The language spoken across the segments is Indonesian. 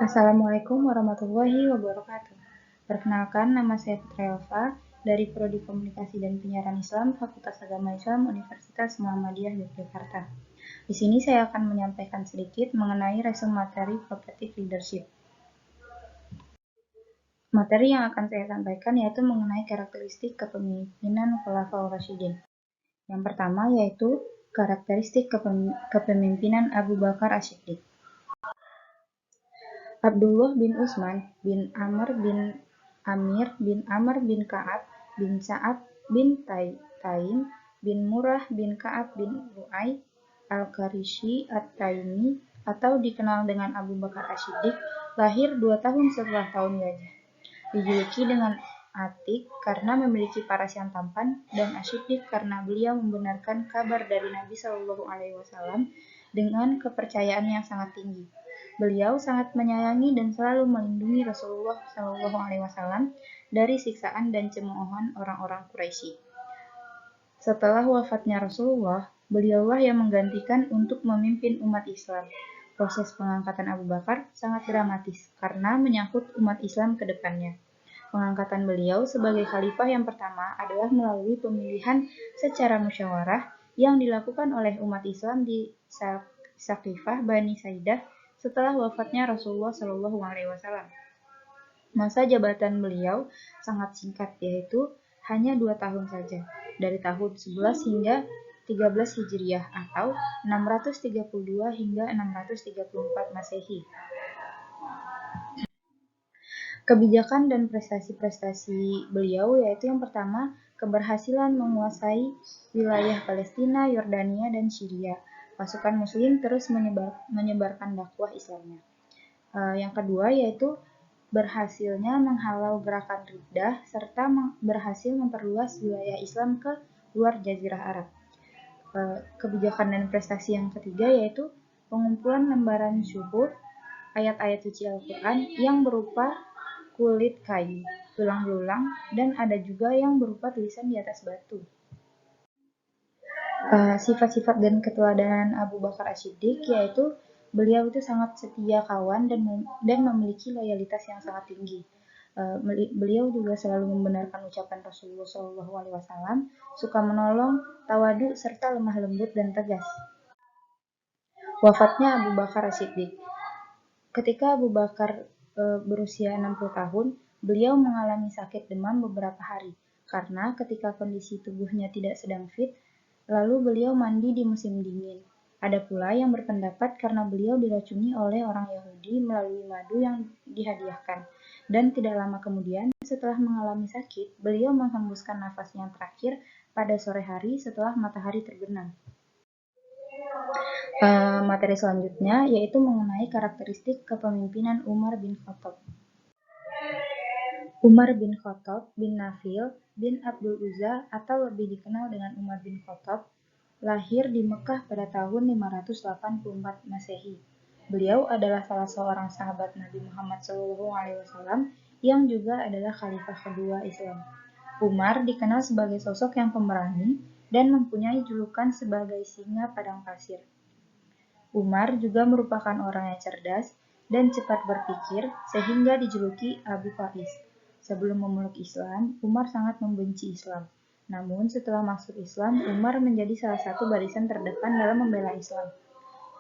Assalamualaikum warahmatullahi wabarakatuh. Perkenalkan, nama saya Putra Elva dari Prodi Komunikasi dan Penyiaran Islam, Fakultas Agama Islam, Universitas Muhammadiyah Yogyakarta. Di sini saya akan menyampaikan sedikit mengenai resume materi Cooperative Leadership. Materi yang akan saya sampaikan yaitu mengenai karakteristik kepemimpinan Khulafaur Rasyidin. Yang pertama yaitu karakteristik kepemimpinan Abu Bakar As-Siddiq. Abdullah bin Utsman bin Amr bin Amir bin Amr bin Ka'ab bin Sa'ad bin Taim bin Murrah bin Ka'ab bin Lu'ay Al-Qarishi At-Taimi atau dikenal dengan Abu Bakar As-Siddiq lahir 2 tahun setelah tahun gajah. Dijuluki dengan Atik karena memiliki paras yang tampan dan As-Siddiq karena beliau membenarkan kabar dari Nabi Shallallahu Alaihi Wasallam dengan kepercayaan yang sangat tinggi. Beliau sangat menyayangi dan selalu melindungi Rasulullah Shallallahu Alaihi Wasallam dari siksaan dan cemoohan orang-orang Quraisy. Setelah wafatnya Rasulullah, beliaulah yang menggantikan untuk memimpin umat Islam. Proses pengangkatan Abu Bakar sangat dramatis karena menyangkut umat Islam ke depannya. Pengangkatan beliau sebagai khalifah yang pertama adalah melalui pemilihan secara musyawarah yang dilakukan oleh umat Islam di Saqifah Bani Saidah setelah wafatnya Rasulullah Shallallahu Alaihi Wasallam. Masa jabatan beliau sangat singkat, yaitu hanya 2 tahun saja, dari tahun 11 hingga 13 Hijriah atau 632 hingga 634 Masehi. Kebijakan dan prestasi-prestasi beliau yaitu yang pertama, keberhasilan menguasai wilayah Palestina, Yordania, dan Syria. Pasukan muslim terus menyebarkan dakwah Islamnya. Yang kedua yaitu berhasilnya menghalau gerakan riddah serta berhasil memperluas wilayah Islam ke luar Jazirah Arab. Kebijakan dan prestasi yang ketiga yaitu pengumpulan lembaran syuhur ayat-ayat suci Al-Quran yang berupa kulit kayu, tulang belulang, dan ada juga yang berupa tulisan di atas batu. Sifat-sifat dan keteladanan Abu Bakar As-Siddiq yaitu beliau itu sangat setia kawan dan memiliki loyalitas yang sangat tinggi. Beliau juga selalu membenarkan ucapan Rasulullah SAW, suka menolong, tawadu, serta lemah lembut dan tegas. Wafatnya Abu Bakar As-Siddiq. Ketika Abu Bakar berusia 60 tahun, beliau mengalami sakit demam beberapa hari, karena ketika kondisi tubuhnya tidak sedang fit, lalu beliau mandi di musim dingin. Ada pula yang berpendapat karena beliau diracuni oleh orang Yahudi melalui madu yang dihadiahkan. Dan tidak lama kemudian, setelah mengalami sakit, beliau menghembuskan nafasnya terakhir pada sore hari setelah matahari terbenam. Materi selanjutnya yaitu mengenai karakteristik kepemimpinan Umar bin Khattab. Umar bin Khattab bin Nafil bin Abdul Uzza atau lebih dikenal dengan Umar bin Khattab lahir di Mekah pada tahun 584 Masehi. Beliau adalah salah seorang sahabat Nabi Muhammad SAW yang juga adalah khalifah kedua Islam. Umar dikenal sebagai sosok yang pemberani dan mempunyai julukan sebagai singa padang pasir. Umar juga merupakan orang yang cerdas dan cepat berpikir sehingga dijuluki Abu Faiz. Sebelum memeluk Islam, Umar sangat membenci Islam. Namun setelah masuk Islam, Umar menjadi salah satu barisan terdepan dalam membela Islam.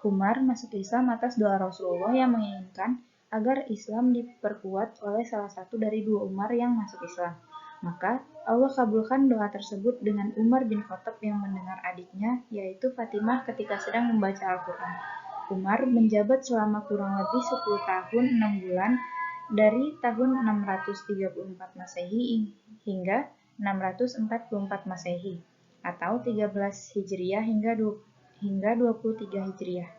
Umar masuk Islam atas doa Rasulullah yang menginginkan agar Islam diperkuat oleh salah satu dari 2 Umar yang masuk Islam. Maka Allah kabulkan doa tersebut dengan Umar bin Khattab yang mendengar adiknya, yaitu Fatimah ketika sedang membaca Al-Quran. Umar menjabat selama kurang lebih 10 tahun 6 bulan dari tahun 634 Masehi hingga 644 Masehi atau 13 Hijriah hingga 23 Hijriah.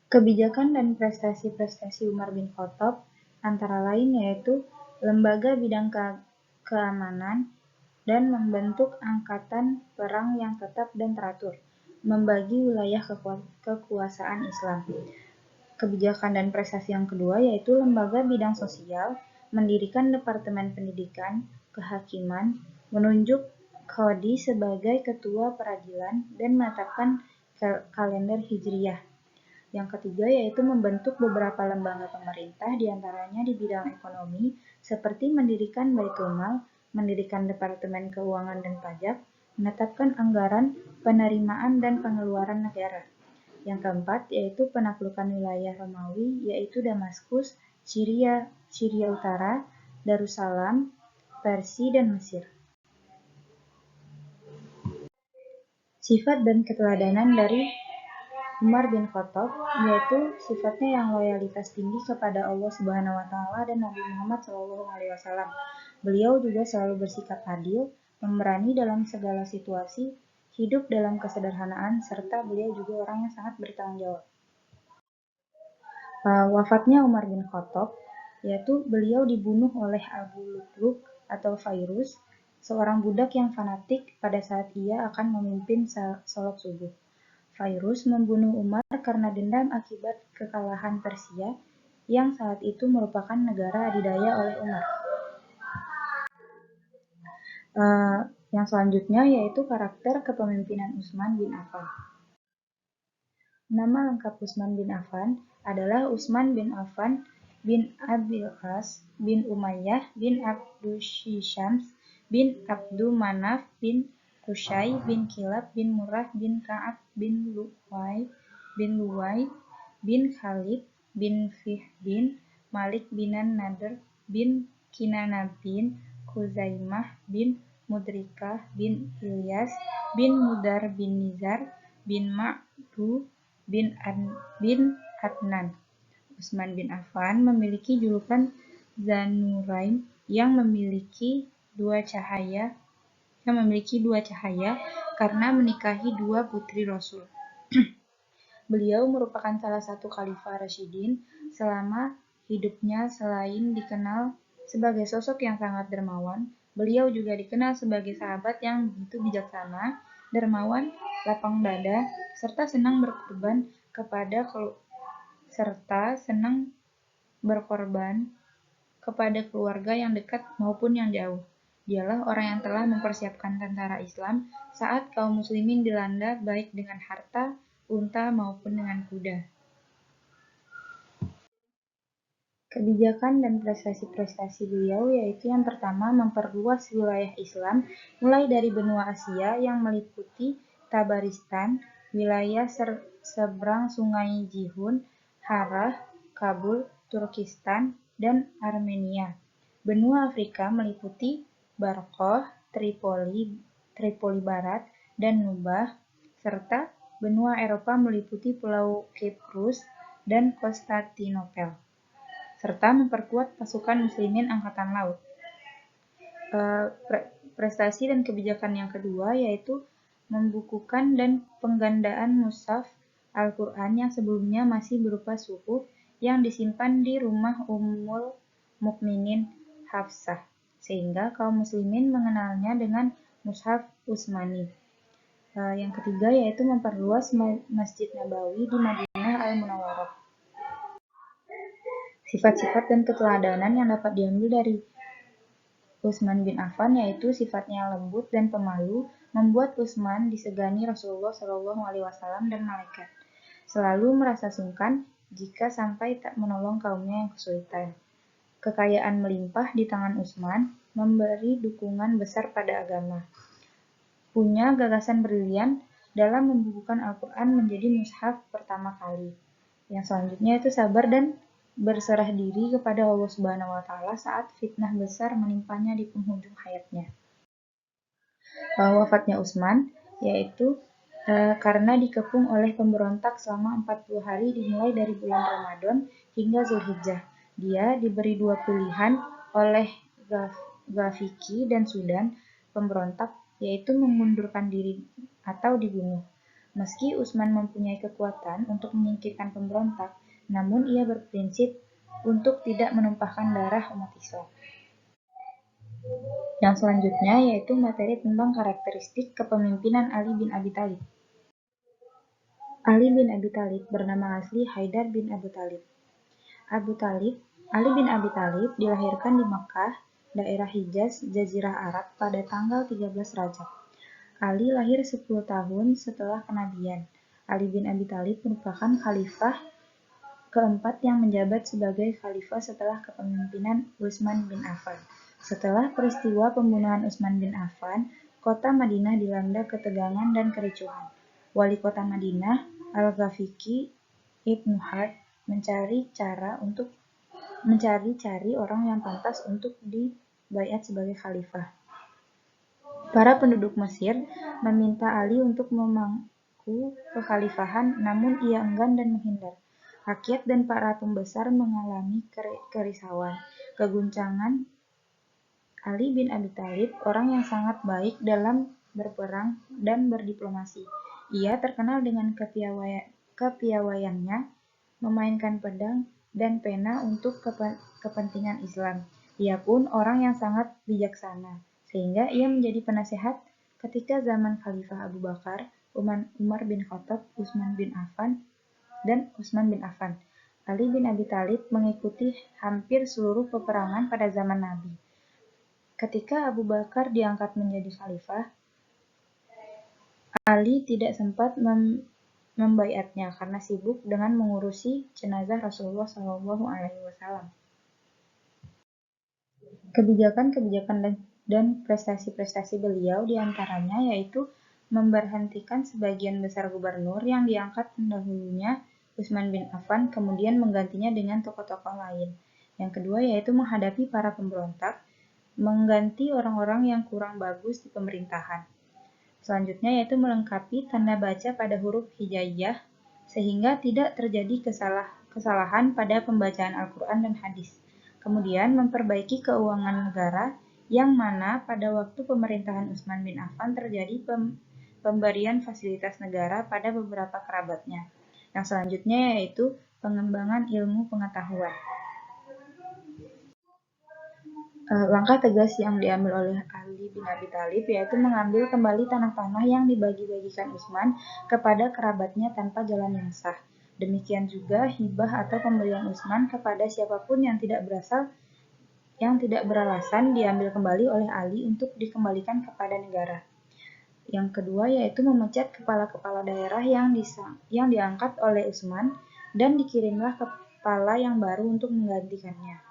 Kebijakan dan prestasi-prestasi Umar bin Khattab antara lain yaitu lembaga bidang keamanan dan membentuk angkatan perang yang tetap dan teratur, membagi wilayah kekuasaan Islam. Kebijakan dan prestasi yang kedua yaitu lembaga bidang sosial, mendirikan departemen pendidikan, kehakiman, menunjuk Qadi sebagai ketua peradilan dan menetapkan kalender Hijriyah. Yang ketiga yaitu membentuk beberapa lembaga pemerintah diantaranya di bidang ekonomi seperti mendirikan Baitulmal, mendirikan Departemen Keuangan dan Pajak, menetapkan anggaran, penerimaan dan pengeluaran negara. Yang keempat yaitu penaklukan wilayah Romawi yaitu Damaskus, Syria Utara, Darussalam, Persia dan Mesir. Sifat dan keteladanan dari Umar bin Khattab, yaitu sifatnya yang loyalitas tinggi kepada Allah Subhanahu wa taala dan Nabi Muhammad SAW. Beliau juga selalu bersikap adil, pemberani dalam segala situasi, hidup dalam kesederhanaan, serta beliau juga orang yang sangat bertanggung jawab. Wafatnya Umar bin Khattab, yaitu beliau dibunuh oleh Abu Lu'lu' atau Fairuz, seorang budak yang fanatik pada saat ia akan memimpin salat subuh. Fairuz membunuh Umar karena dendam akibat kekalahan Persia yang saat itu merupakan negara adidaya oleh Umar. Yang selanjutnya yaitu karakter kepemimpinan Utsman bin Affan. Nama lengkap Utsman bin Affan adalah Utsman bin Affan bin Abil As bin Umayyah bin Abdusyams bin Abdu Manaf bin Qusay bin Kilab bin Murrah bin Ka'ab bin Luwai bin Khalid bin Fihr bin Malik bin Nadr bin Kinana bin Khuzaimah bin Mudrikah bin Ilyas bin Mudar bin Nizar bin Ma'du bin Adnan. Utsman bin Affan memiliki julukan Dzannurain yang memiliki dua cahaya karena menikahi dua putri Rasul. Beliau merupakan salah satu khalifah Rasyidin selama hidupnya. Selain dikenal sebagai sosok yang sangat dermawan, beliau juga dikenal sebagai sahabat yang begitu bijaksana, dermawan, lapang dada, serta senang berkorban kepada keluarga yang dekat maupun yang jauh. Dialah orang yang telah mempersiapkan tentara Islam saat kaum muslimin dilanda baik dengan harta, unta maupun dengan kuda. Kebijakan dan prestasi-prestasi beliau yaitu yang pertama memperluas wilayah Islam mulai dari benua Asia yang meliputi Tabaristan, wilayah seberang sungai Jihun, Harrah, Kabul, Turkistan, dan Armenia. Benua Afrika meliputi Barqoh, Tripoli Barat, dan Nubah, serta benua Eropa meliputi Pulau Kiprus dan Konstantinopel, serta memperkuat pasukan muslimin angkatan laut. Prestasi dan kebijakan yang kedua yaitu membukukan dan penggandaan mushaf Al-Quran yang sebelumnya masih berupa suhuf yang disimpan di rumah Ummul Mukminin Hafsah, sehingga kaum muslimin mengenalnya dengan mushaf Utsmani. Yang ketiga yaitu memperluas Masjid Nabawi di Madinah Al-Munawwarah. Sifat-sifat dan keteladanan yang dapat diambil dari Utsman bin Affan yaitu sifatnya lembut dan pemalu, membuat Utsman disegani Rasulullah SAW dan malaikat. Selalu merasa sungkan jika sampai tak menolong kaumnya yang kesulitan. Kekayaan melimpah di tangan Utsman memberi dukungan besar pada agama. Punya gagasan brilian dalam membukukan Al-Quran menjadi mushaf pertama kali. Yang selanjutnya itu sabar dan berserah diri kepada Allah Subhanahu wa taala saat fitnah besar menimpanya di penghujung hayatnya. Wafatnya Utsman yaitu karena dikepung oleh pemberontak selama 40 hari dimulai dari bulan Ramadan hingga Zulhijjah. Dia diberi dua pilihan oleh Gafiki dan Sudan pemberontak, yaitu mengundurkan diri atau dibunuh. Meski Utsman mempunyai kekuatan untuk menyingkirkan pemberontak, namun ia berprinsip untuk tidak menumpahkan darah umat Islam. Yang selanjutnya yaitu materi tentang karakteristik kepemimpinan Ali bin Abi Thalib. Ali bin Abi Thalib bernama asli Haidar bin Abu Thalib. Ali bin Abi Thalib dilahirkan di Makkah, daerah Hijaz, Jazirah Arab pada tanggal 13 Rajab. Ali lahir 10 tahun setelah kenabian. Ali bin Abi Thalib merupakan khalifah keempat yang menjabat sebagai khalifah setelah kepemimpinan Utsman bin Affan. Setelah peristiwa pembunuhan Utsman bin Affan, kota Madinah dilanda ketegangan dan kericuhan. Wali kota Madinah, Al-Ghafiqi Ibnu Harb, mencari orang yang pantas untuk dibaiat sebagai khalifah. Para penduduk Mesir meminta Ali untuk memangku kekhalifahan, namun ia enggan dan menghindar. Rakyat dan para pembesar mengalami kerisauan, keguncangan. Ali bin Abi Thalib orang yang sangat baik dalam berperang dan berdiplomasi. Ia terkenal dengan kepiawaiannya memainkan pedang dan pena untuk kepentingan Islam. Ia pun orang yang sangat bijaksana, sehingga ia menjadi penasehat ketika zaman Khalifah Abu Bakar, Umar bin Khattab, Utsman bin Affan. Ali bin Abi Thalib mengikuti hampir seluruh peperangan pada zaman Nabi. Ketika Abu Bakar diangkat menjadi khalifah, Ali tidak sempat membaiatnya karena sibuk dengan mengurusi jenazah Rasulullah SAW. Kebijakan-kebijakan dan prestasi-prestasi beliau diantaranya yaitu memberhentikan sebagian besar gubernur yang diangkat pendahulunya Utsman bin Affan, kemudian menggantinya dengan tokoh-tokoh lain. Yang kedua yaitu menghadapi para pemberontak, mengganti orang-orang yang kurang bagus di pemerintahan. Selanjutnya yaitu melengkapi tanda baca pada huruf hijaiyah sehingga tidak terjadi kesalahan pada pembacaan Al-Quran dan hadis. Kemudian memperbaiki keuangan negara yang mana pada waktu pemerintahan Utsman bin Affan terjadi pemberian fasilitas negara pada beberapa kerabatnya. Yang selanjutnya yaitu pengembangan ilmu pengetahuan. Langkah tegas yang diambil oleh Ali bin Abi Thalib yaitu mengambil kembali tanah-tanah yang dibagi-bagikan Utsman kepada kerabatnya tanpa jalan yang sah. Demikian juga hibah atau pemberian Utsman kepada siapapun yang tidak beralasan diambil kembali oleh Ali untuk dikembalikan kepada negara. Yang kedua yaitu memecat kepala-kepala daerah yang diangkat oleh Utsman dan dikirimlah kepala yang baru untuk menggantikannya.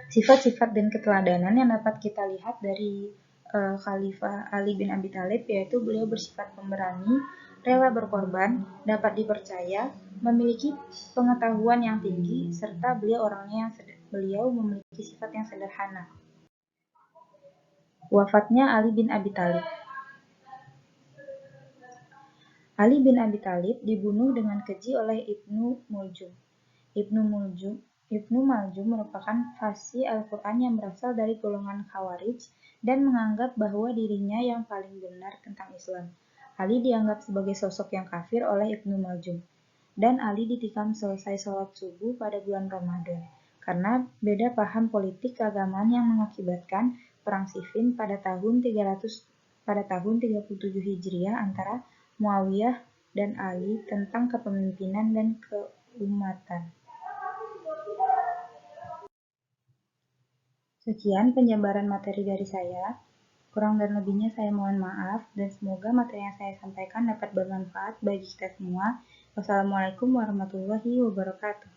Sifat-sifat dan keteladanan yang dapat kita lihat dari Khalifah Ali bin Abi Thalib yaitu beliau bersifat pemberani, rela berkorban, dapat dipercaya, memiliki pengetahuan yang tinggi, serta beliau memiliki sifat yang sederhana. Wafatnya Ali bin Abi Thalib. Ali bin Abi Thalib dibunuh dengan keji oleh Ibnu Muljum. Ibnu Maljum merupakan fasih Al-Quran yang berasal dari golongan Khawarij dan menganggap bahwa dirinya yang paling benar tentang Islam. Ali dianggap sebagai sosok yang kafir oleh Ibnu Maljum. Dan Ali ditikam selesai sholat subuh pada bulan Ramadan karena beda paham politik keagamaan yang mengakibatkan perang Siffin pada tahun 37 Hijriah antara Muawiyah dan Ali tentang kepemimpinan dan keumatan. Sekian penjabaran materi dari saya. Kurang dan lebihnya saya mohon maaf dan semoga materi yang saya sampaikan dapat bermanfaat bagi kita semua. Wassalamualaikum warahmatullahi wabarakatuh.